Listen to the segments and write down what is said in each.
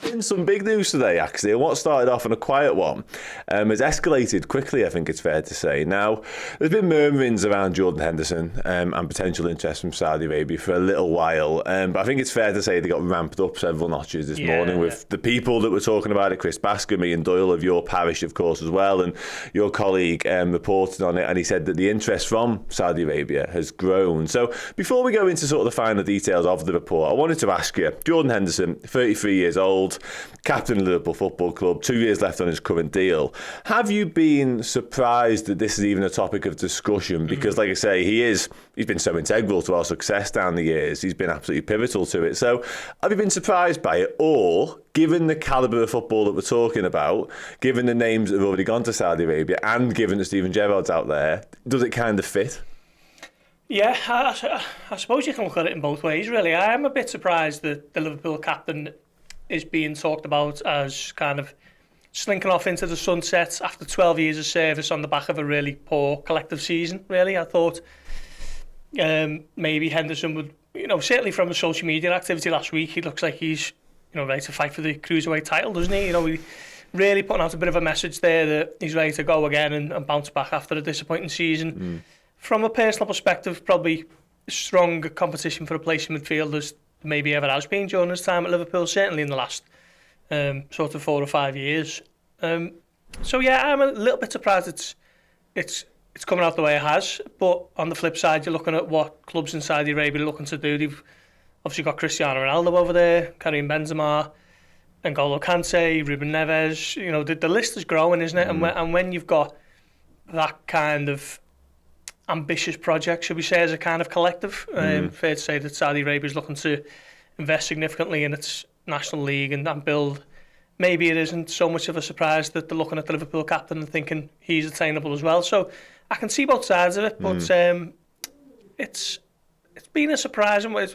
Been some big news today, actually, and what started off on a quiet one has escalated quickly, I think it's fair to say. Now, there's been murmurings around Jordan Henderson and potential interest from Saudi Arabia for a little while, but I think it's fair to say they got ramped up several notches this morning with the people that were talking about it. Chris Bascom, Ian Doyle of your parish, of course, as well, and your colleague reported on it, and he said that the interest from Saudi Arabia has grown. So before we go into sort of the finer details of the report, I wanted to ask you, Jordan Henderson, 33 years old, captain of Liverpool Football Club, 2 years left on his current deal. Have you been surprised that this is even a topic of discussion? Because, like I say, he's been so integral to our success down the years. He's been absolutely pivotal to it. So have you been surprised by it? Or, given the calibre of football that we're talking about, given the names that have already gone to Saudi Arabia, and given that Steven Gerrard's out there, does it kind of fit? Yeah, I suppose you can look at it in both ways, really. I am a bit surprised that the Liverpool captain is being talked about as kind of slinking off into the sunset after 12 years of service on the back of a really poor collective season, really. I thought maybe Henderson would, certainly from the social media activity last week, he looks like he's, ready to fight for the Cruiserweight title, doesn't he? He really putting out a bit of a message there that he's ready to go again and bounce back after a disappointing season. From a personal perspective, probably stronger competition for a place in midfield as maybe ever has been during his time at Liverpool, certainly in the last sort of 4 or 5 years. So yeah, I'm a little bit surprised it's coming out the way it has. But on the flip side, you're looking at what clubs in Saudi Arabia are looking to do. They've obviously got Cristiano Ronaldo over there, Karim Benzema, N'Golo Kante, Ruben Neves. The list is growing, isn't it? And when you've got that kind of ambitious project, should we say, as a kind of collective. Fair to say that Saudi Arabia is looking to invest significantly in its national league and build. Maybe it isn't so much of a surprise that they're looking at the Liverpool captain and thinking he's attainable as well. So I can see both sides of it, but it's been a surprise and it's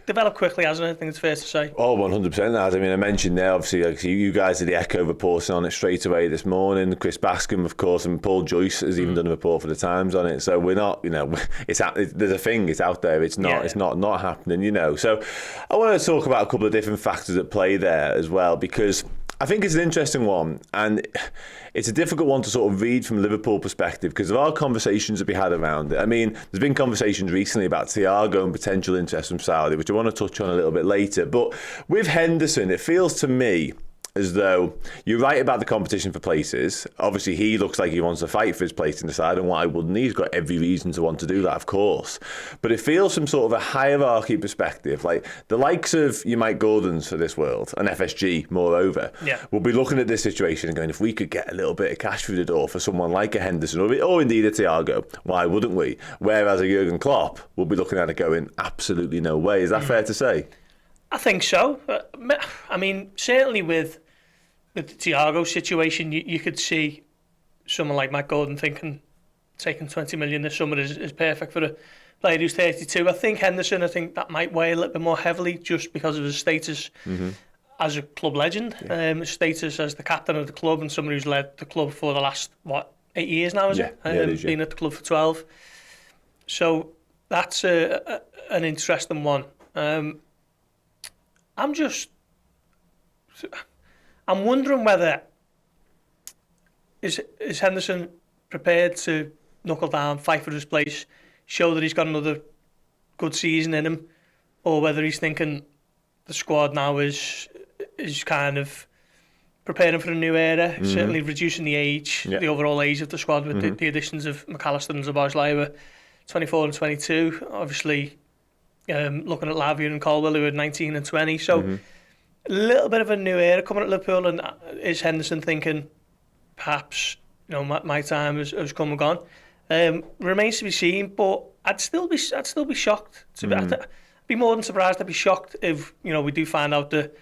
developed quickly, hasn't it? I think it's fair to say. Oh, 100% that. I mean, I mentioned there, obviously, you guys did the Echo reporting on it straight away this morning. Chris Bascom, of course, and Paul Joyce has even done a report for the Times on it. So we're not, there's a thing, it's out there. It's not happening, So I want to talk about a couple of different factors at play there as well, because I think it's an interesting one, and it's a difficult one to sort of read from a Liverpool perspective because there are conversations to be had around it. I mean, there's been conversations recently about Thiago and potential interest from Saudi, which I want to touch on a little bit later. But with Henderson, it feels to me as though you're right about the competition for places. Obviously, he looks like he wants to fight for his place in the side, and why wouldn't he? He's got every reason to want to do that, of course. But it feels from sort of a hierarchy perspective, like the likes of your Mike Gordons for this world, and FSG, moreover, will be looking at this situation and going, if we could get a little bit of cash through the door for someone like a Henderson, or indeed a Thiago, why wouldn't we? Whereas a Jurgen Klopp will be looking at it going, absolutely no way. Is that fair to say? I think so. I mean, certainly with the Thiago situation, you could see someone like Matt Gordon thinking taking 20 million this summer is perfect for a player who's 32. I think Henderson, that might weigh a little bit more heavily just because of his status as a club legend, his status as the captain of the club and someone who's led the club for the last, 8 years now, is it? Been at the club for 12. So that's an interesting one. I'm wondering whether is Henderson prepared to knuckle down, fight for his place, show that he's got another good season in him, or whether he's thinking the squad now is kind of preparing for a new era, certainly reducing the age, the overall age of the squad with the additions of McAllister and Szoboszlai, 24 and 22, obviously looking at Lavia and Colwell who are 19 and 20, so a little bit of a new era coming at Liverpool, and is Henderson thinking perhaps my time has come and gone? Remains to be seen, but I'd still be shocked. I'd be more than surprised. I'd be shocked if we do find out that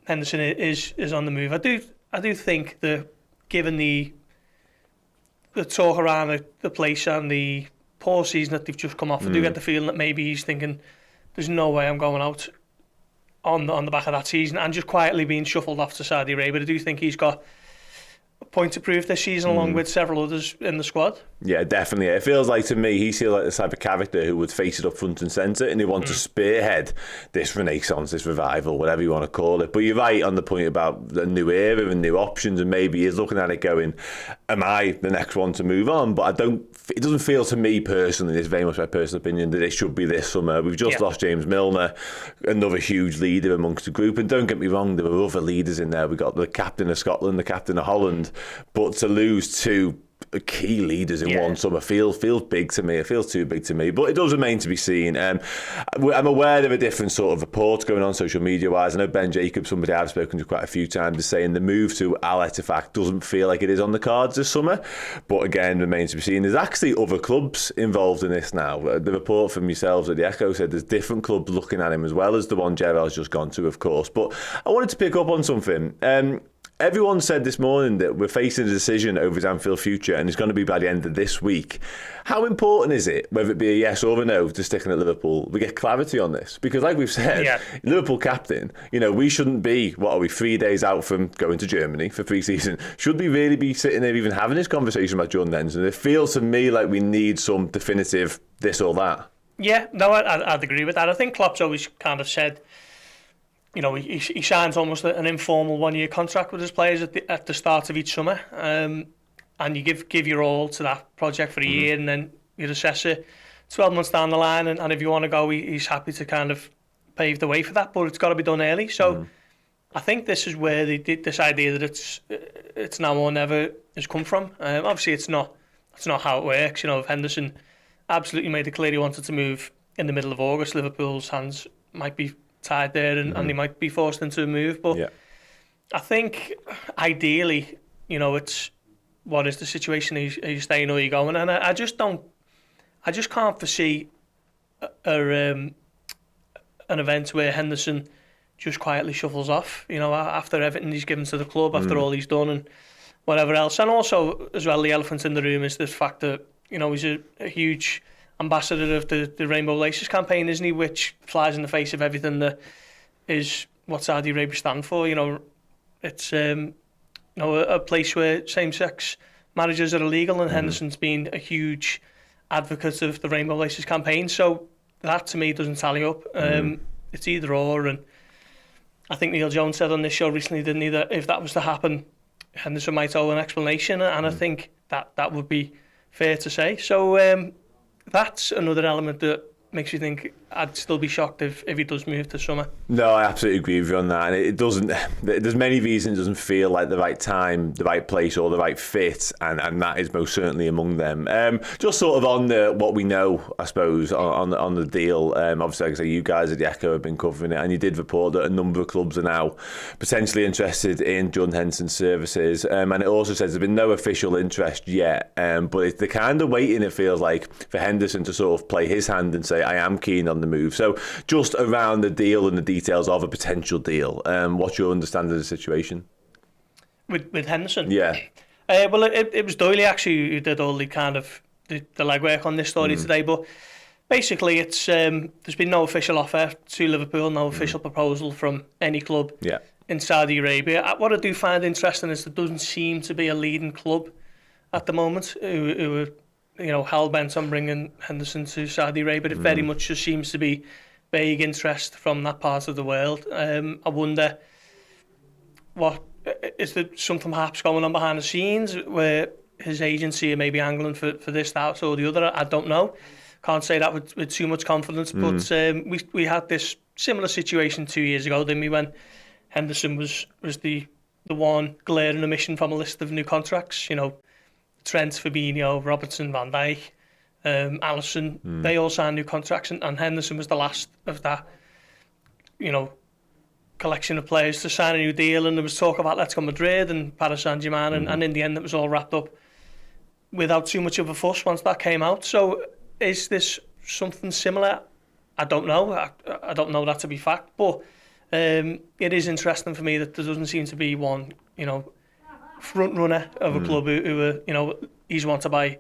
Henderson is on the move. I do think that given the talk around the place and the poor season that they've just come off, I do get the feeling that maybe he's thinking there's no way I'm going out on the back of that season and just quietly being shuffled off to Saudi Arabia. I do think he's got point to prove this season, along with several others in the squad. Yeah, definitely. It feels like to me, he feels like the type of character who would face it up front and centre, and he wants to spearhead this renaissance, this revival, whatever you want to call it. But you're right on the point about the new era and new options, and maybe he's looking at it going, am I the next one to move on? But it doesn't feel to me personally, it's very much my personal opinion, that it should be this summer. We've just lost James Milner, another huge leader amongst the group, and don't get me wrong, there were other leaders in there. We got the captain of Scotland, the captain of Holland, but to lose two key leaders in one summer feels big to me. It feels too big to me, but it does remain to be seen. I'm aware of a different sort of reports going on social media wise. I know Ben Jacobs, somebody I've spoken to quite a few times, is saying the move to Al Ettifaq doesn't feel like it is on the cards this summer, but again, remains to be seen. There's actually other clubs involved in this now. The report from yourselves at the Echo said there's different clubs looking at him, as well as the one Gerrard's just gone to, of course. But I wanted to pick up on something. Everyone said this morning that we're facing a decision over his Anfield future, and it's going to be by the end of this week. How important is it, whether it be a yes or a no, to sticking at Liverpool, we get clarity on this? Because like we've said, Liverpool captain, we shouldn't be, 3 days out from going to Germany for pre-season. Should we really be sitting there even having this conversation about Jordan Henderson? It feels to me like we need some definitive this or that. Yeah, no, I'd agree with that. I think Klopp's always kind of said, he signs almost an informal one-year contract with his players at the start of each summer, and you give your all to that project for a year, and then you assess it 12 months down the line, and if you want to go, he's happy to kind of pave the way for that, but it's got to be done early. So I think this is where they did this idea that it's now or never has come from. Obviously, it's not how it works. If Henderson absolutely made it clear he wanted to move in the middle of August, Liverpool's hands might be tied there, and they might be forced into a move. But I think ideally, it's what is the situation? Are you staying or are you going? And I just can't foresee an event where Henderson just quietly shuffles off. After everything he's given to the club, after all he's done, and whatever else. And also, as well, the elephant in the room is the fact that he's a huge ambassador of the Rainbow Laces campaign, isn't he? Which flies in the face of everything that is what Saudi Arabia stand for. It's a place where same-sex marriages are illegal, and Henderson's been a huge advocate of the Rainbow Laces campaign. So that to me doesn't tally up. It's either or, and I think Neil Jones said on this show recently, didn't he, that if that was to happen, Henderson might owe an explanation, and I think that would be fair to say. So that's another element that makes you think I'd still be shocked if he does move to summer. No, I absolutely agree with you on that. And it doesn't, there's many reasons it doesn't feel like the right time, the right place, or the right fit, and that is most certainly among them. Just sort of on what we know, I suppose, on the deal. Obviously, like I say, you guys at the Echo have been covering it, and you did report that a number of clubs are now potentially interested in Jordan Henderson's services. And it also says there's been no official interest yet, but it's the kind of waiting, it feels like, for Henderson to sort of play his hand and say, I am keen on the move. So just around the deal and the details of a potential deal, what's your understanding of the situation? With Henderson? Yeah. Well, it was Doyley actually who did all the kind of the legwork on this story today, but basically it's there's been no official offer to Liverpool, no official proposal from any club in Saudi Arabia. What I do find interesting is there doesn't seem to be a leading club at the moment who are hell-bent on bringing Henderson to Saudi Arabia. It very much just seems to be vague interest from that part of the world. I wonder, is there something perhaps going on behind the scenes where his agency are maybe angling for this, that, or the other? I don't know. Can't say that with too much confidence, but we had this similar situation 2 years ago, didn't we, when Henderson was the one glaring omission from a list of new contracts. Trent, Fabinho, Robertson, Van Dijk, Alisson, they all signed new contracts, and Henderson was the last of that, collection of players to sign a new deal. And there was talk about Atletico Madrid and Paris Saint-Germain, and in the end it was all wrapped up without too much of a fuss once that came out. So is this something similar? I don't know. I don't know that to be fact, but it is interesting for me that there doesn't seem to be one, front runner of a club who he's wanted by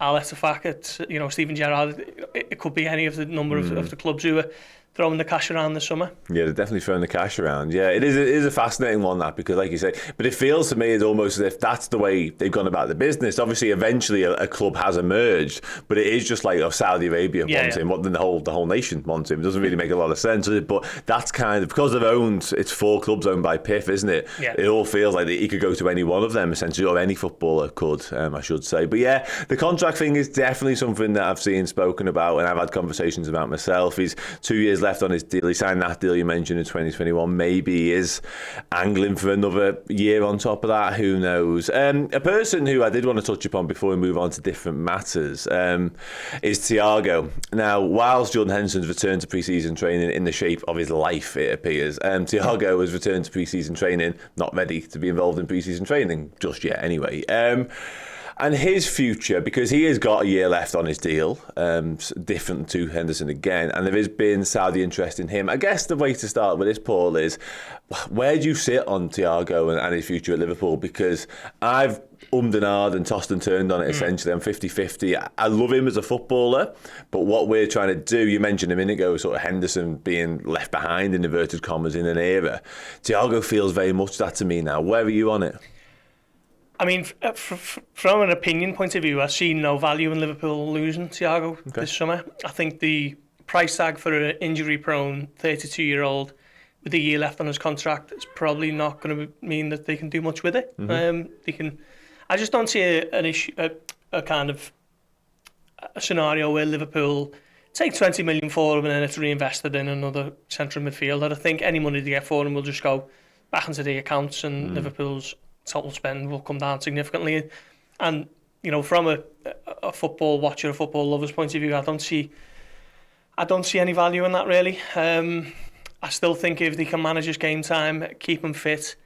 Al Ettifaq, Steven Gerrard. It could be any of the number of the clubs who are throwing the cash around this summer. Yeah, they're definitely throwing the cash around. Yeah, it is a fascinating one, that, because like you say, but it feels to me it's almost as if that's the way they've gone about the business. Obviously, eventually a club has emerged, but it is just like Saudi Arabia wants him, what then the whole nation wants him. It doesn't really make a lot of sense, does it? But that's kind of, because they've owned, it's 4 clubs owned by PIF, isn't it? Yeah. It all feels like he could go to any one of them, essentially, or any footballer could, I should say. But yeah, the contract thing is definitely something that I've seen spoken about, and I've had conversations about myself. He's 2 years left on his deal. He signed that deal you mentioned in 2021. Maybe he is angling for another year on top of that. Who knows? A person who I did want to touch upon before we move on to different matters is Thiago. Now, whilst Jordan Henderson's returned to pre-season training in the shape of his life, it appears, Thiago has returned to pre-season training, not ready to be involved in pre-season training just yet anyway. And his future, because he has got a year left on his deal, different to Henderson again, and there has been Saudi interest in him. I guess the way to start with this, Paul, is where do you sit on Thiago and his future at Liverpool? Because I've and ahed and tossed and turned on it, essentially. I'm 50-50. I love him as a footballer, but what we're trying to do, you mentioned a minute ago, sort of Henderson being left behind, in inverted commas, in an era. Thiago feels very much that to me now. Where are you on it? I mean, from an opinion point of view, I see no value in Liverpool losing Thiago this summer. I think the price tag for an injury-prone 32-year-old with a year left on his contract is probably not going to mean that they can do much with it. I just don't see a kind of a scenario where Liverpool take 20 million for him and then it's reinvested in another central midfielder. I think any money they get for him will just go back into the accounts, and Liverpool's total spend will come down significantly. And you know, from a football watcher, a football lover's point of view, I don't see any value in that, really. I still think if they can manage his game time, keep him fit,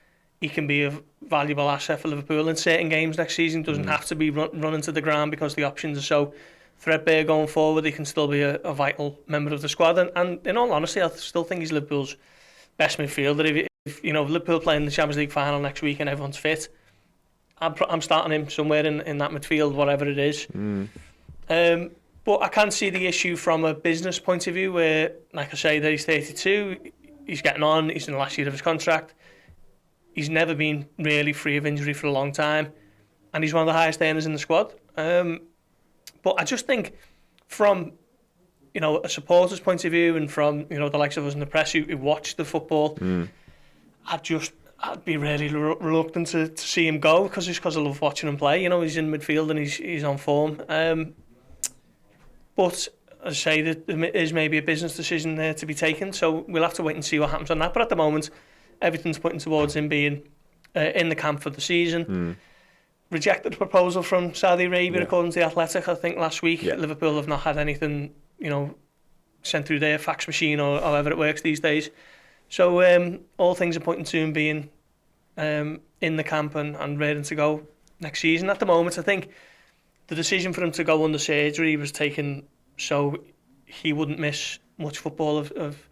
he can be a valuable asset for Liverpool in certain games next season. Doesn't have to be running to the ground because the options are so threadbare going forward. He can still be a vital member of the squad. And in all honesty, I still think he's Liverpool's best midfielder. If you know, Liverpool playing the Champions League final next week and everyone's fit, I'm starting him somewhere in that midfield, whatever it is. But I can see the issue from a business point of view where, like I say, that he's 32, he's getting on, he's in the last year of his contract. He's never been really free of injury for a long time, and he's one of the highest earners in the squad. But I just think from, you know, a supporter's point of view and from, you know, the likes of us in the press who watch the football, I'd be really reluctant to see him go because I love watching him play. You know, he's in midfield and he's on form. But as I say, there is maybe a business decision there to be taken, so we'll have to wait and see what happens on that. But at the moment, everything's pointing towards him being in the camp for the season. Rejected the proposal from Saudi Arabia, according to The Athletic, I think, last week. Liverpool have not had anything, you know, sent through their fax machine or however it works these days. So all things are pointing to him being in the camp and ready to go next season. At the moment, I think the decision for him to go under surgery was taken so he wouldn't miss much football of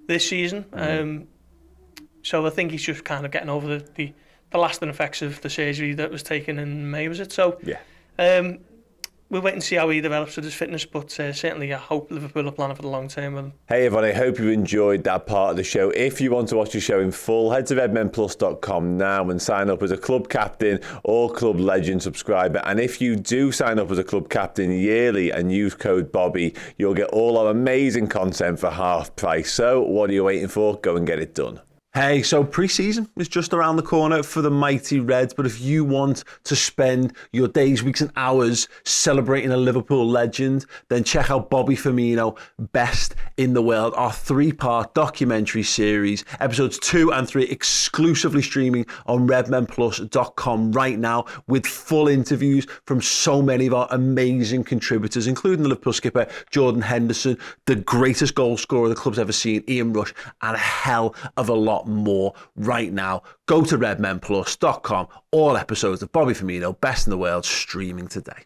this season. So I think he's just kind of getting over the lasting effects of the surgery that was taken in May, was it? So we'll wait and see how he develops with his fitness, but certainly I hope Liverpool are planning for the long term with him. Hey everyone, I hope you enjoyed that part of the show. If you want to watch the show in full, head to redmenplus.com now and sign up as a club captain or club legend subscriber. And if you do sign up as a club captain yearly and use code Bobby, you'll get all our amazing content for half price. So what are you waiting for? Go and get it done. Hey, so pre-season is just around the corner for the mighty Reds, but if you want to spend your days, weeks and hours celebrating a Liverpool legend, then check out Bobby Firmino, Best in the World, our 3-part documentary series, episodes 2 and 3 exclusively streaming on redmenplus.com right now with full interviews from so many of our amazing contributors, including the Liverpool skipper Jordan Henderson, the greatest goal scorer the club's ever seen, Ian Rush, and a hell of a lot more right now. Go to redmenplus.com. All episodes of Bobby Firmino, Best in the World, streaming today.